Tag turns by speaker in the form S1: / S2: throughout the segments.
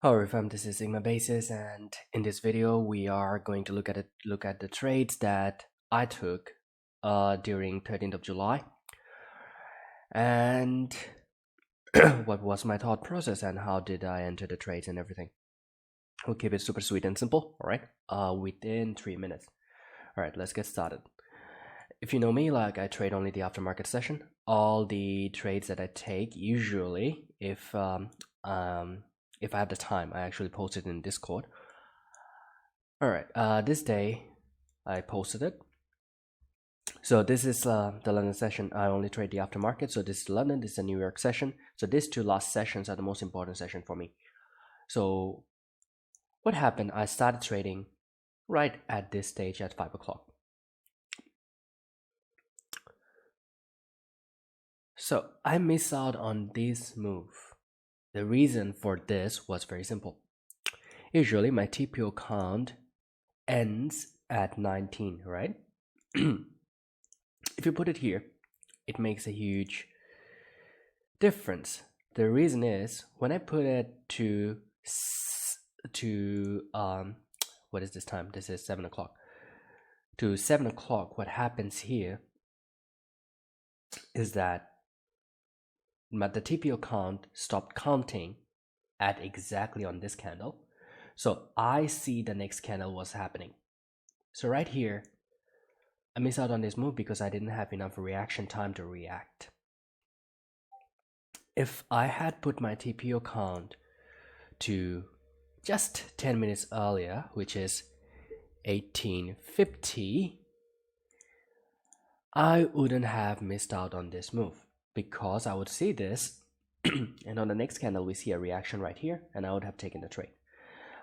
S1: Hello everyone, this is Sigma Basis, and in this video we are going to look at the trades that I took during 13th of July and what was my thought process and how did I enter the trades and everything. We'll keep it super sweet and simple, alright? Within 3 minutes. Alright, let's get started. If you know me, like I trade only the aftermarket session. All the trades that I take, usually, if I have the time, I actually post it in Discord. Alright, this day I posted it. So this is the London session. I only trade the aftermarket. So this is London, this is the New York session. So these two last sessions are the most important session for me. So what happened? I started trading right at this stage at 5 o'clock. So I missed out on this move. The reason for this was very simple. Usually my TPO count ends at 19, right? If you put it here, it makes a huge difference. The reason is when I put it to what is this time? This is 7 o'clock. To 7 o'clock, what happens here is that the TPO count stopped counting at exactly on this candle. So I see the next candle was happening. So right here, I missed out on this move because I didn't have enough reaction time to react. If I had put my TPO count to just 10 minutes earlier, which is 1850, I wouldn't have missed out on this move because I would see this and on the next candle we see a reaction right here and I would have taken the trade.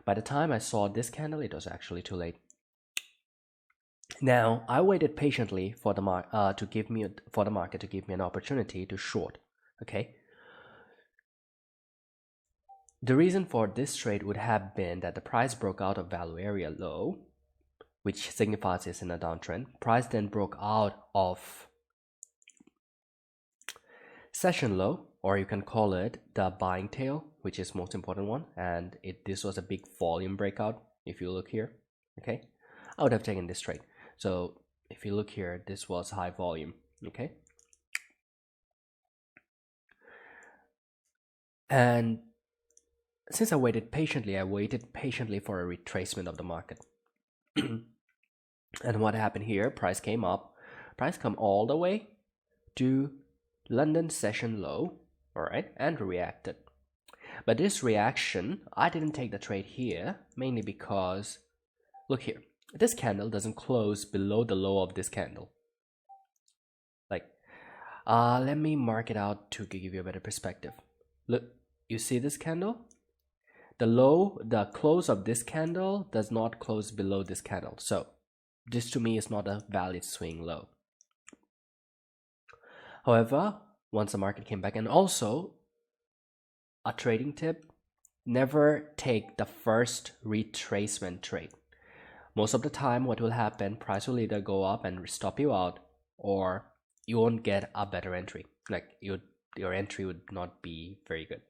S1: By the time I saw this candle, it was actually too late. Now I waited patiently for the market to give me an opportunity to short. Okay. The reason for this trade would have been that the price broke out of value area low, which signifies it's in a downtrend. Price then broke out of session low, or you can call it the buying tail, which is most important one, and this was a big volume breakout. If you look here, okay, I would have taken this trade. So if you look here, this was high volume, okay, and since I waited patiently for a retracement of the market. And what happened here? Price came up, price come all the way to London session low, all right, and reacted. But this reaction, I didn't take the trade here, mainly because, look here, this candle doesn't close below the low of this candle. Like, let me mark it out to give you a better perspective. Look, you see this candle? The close of this candle does not close below this candle. So this to me is not a valid swing low. However, once the market came back, and also a trading tip, never take the first retracement trade. Most of the time what will happen, price will either go up and stop you out, or you won't get a better entry. Like your entry would not be very good.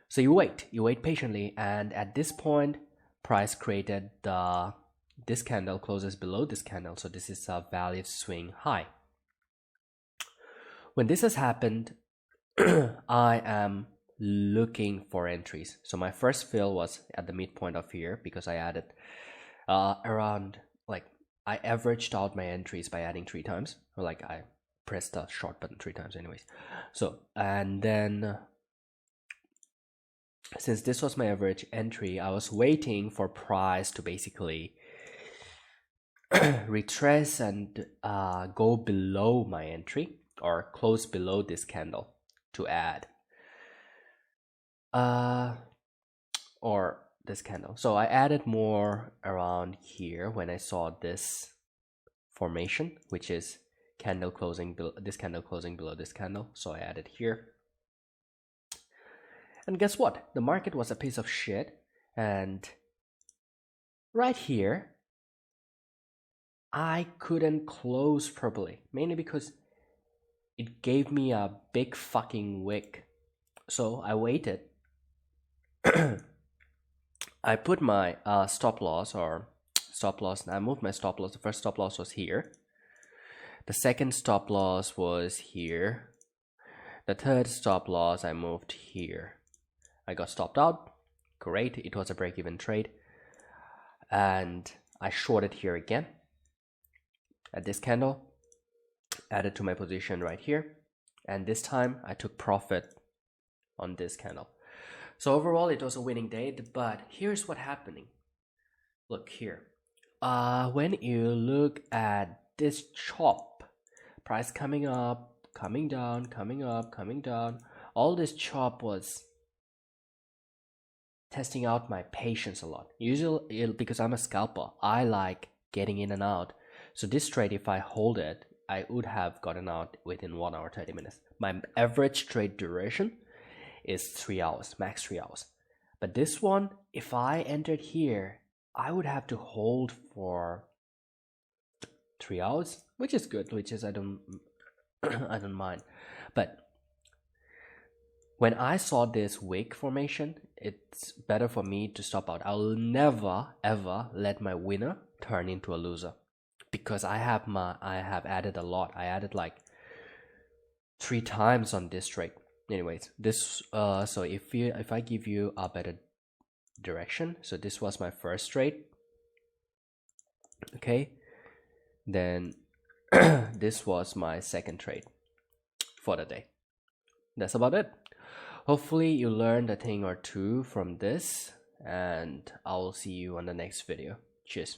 S1: So you wait patiently, and at this point price created this candle closes below this candle, so this is a valid swing high. When this has happened, I am looking for entries. So my first fill was at the midpoint of here because I added around, like, I averaged out my entries by adding 3 times, or like I pressed the short button 3 times anyways. So, and then since this was my average entry, I was waiting for price to basically retrace and go below my entry or close below this candle to add or this candle. So I added more around here when I saw this formation, which is candle closing this candle closing below this candle. So I added here. And guess what? The market was a piece of shit, and right here I couldn't close properly, mainly because it gave me a big fucking wick. So I waited I put my stop loss, I moved my stop loss. The first stop loss was here. The second stop loss was here. The third stop loss I moved here. I got stopped out. Great, it was a break-even trade. And I shorted here again at this candle, added to my position right here, and this time I took profit on this candle. So overall it was a winning day, but here's what happening. Look here. When you look at this chop, price coming up, coming down, coming up, coming down, all this chop was testing out my patience a lot. Usually, because I'm a scalper, I like getting in and out. So this trade, if I hold it, I would have gotten out within 1 hour 30 minutes. My average trade duration is 3 hours, max 3 hours. But this one, if I entered here, I would have to hold for 3 hours, which is good, which is I don't I don't mind. But when I saw this wick formation, it's better for me to stop out. I'll never ever let my winner turn into a loser, because I have added a lot. I added like 3 times on this trade. Anyways, this so if I give you a better direction, so this was my first trade. Okay, then this was my second trade for the day. That's about it. Hopefully you learned a thing or two from this, and I'll see you on the next video. Cheers.